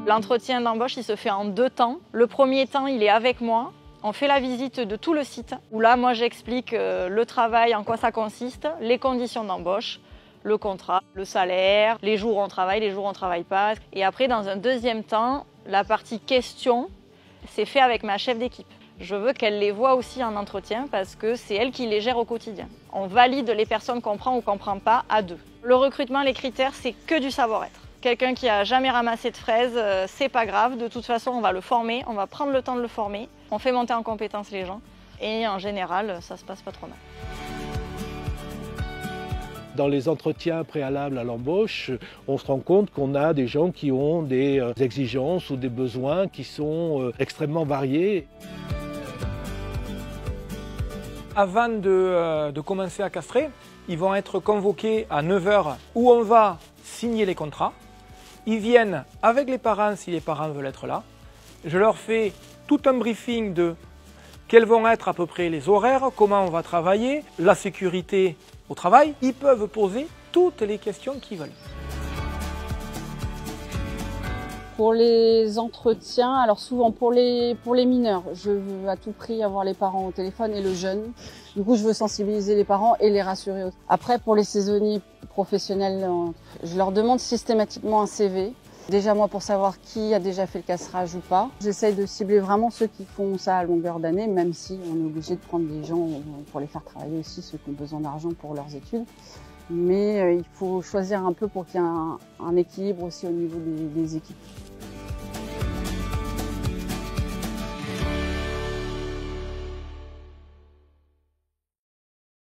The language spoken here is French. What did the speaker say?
L'entretien d'embauche, il se fait en 2 temps. Le premier temps, il est avec moi. On fait la visite de tout le site, où là, moi, j'explique le travail, en quoi ça consiste, les conditions d'embauche, le contrat, le salaire, les jours où on travaille, les jours où on ne travaille pas. Et après, dans un deuxième temps, la partie questions, c'est fait avec ma chef d'équipe. Je veux qu'elle les voie aussi en entretien parce que c'est elle qui les gère au quotidien. On valide les personnes qu'on prend ou qu'on ne prend pas à 2. Le recrutement, les critères, c'est que du savoir-être. Quelqu'un qui a jamais ramassé de fraises, c'est pas grave. De toute façon, on va le former, on va prendre le temps de le former. On fait monter en compétence les gens et en général, ça se passe pas trop mal. Dans les entretiens préalables à l'embauche, on se rend compte qu'on a des gens qui ont des exigences ou des besoins qui sont extrêmement variés. Avant de commencer à castrer, ils vont être convoqués à 9 h où on va signer les contrats. Ils viennent avec les parents si les parents veulent être là. Je leur fais tout un briefing de quels vont être à peu près les horaires, comment on va travailler, la sécurité au travail. Ils peuvent poser toutes les questions qu'ils veulent. Pour les entretiens, alors souvent pour les mineurs, je veux à tout prix avoir les parents au téléphone et le jeune. Du coup, je veux sensibiliser les parents et les rassurer. Après, pour les saisonniers professionnels, je leur demande systématiquement un CV. Déjà, moi, pour savoir qui a déjà fait le castrage ou pas. J'essaye de cibler vraiment ceux qui font ça à longueur d'année, même si on est obligé de prendre des gens pour les faire travailler aussi, ceux qui ont besoin d'argent pour leurs études. Mais il faut choisir un peu pour qu'il y ait un équilibre aussi au niveau des équipes.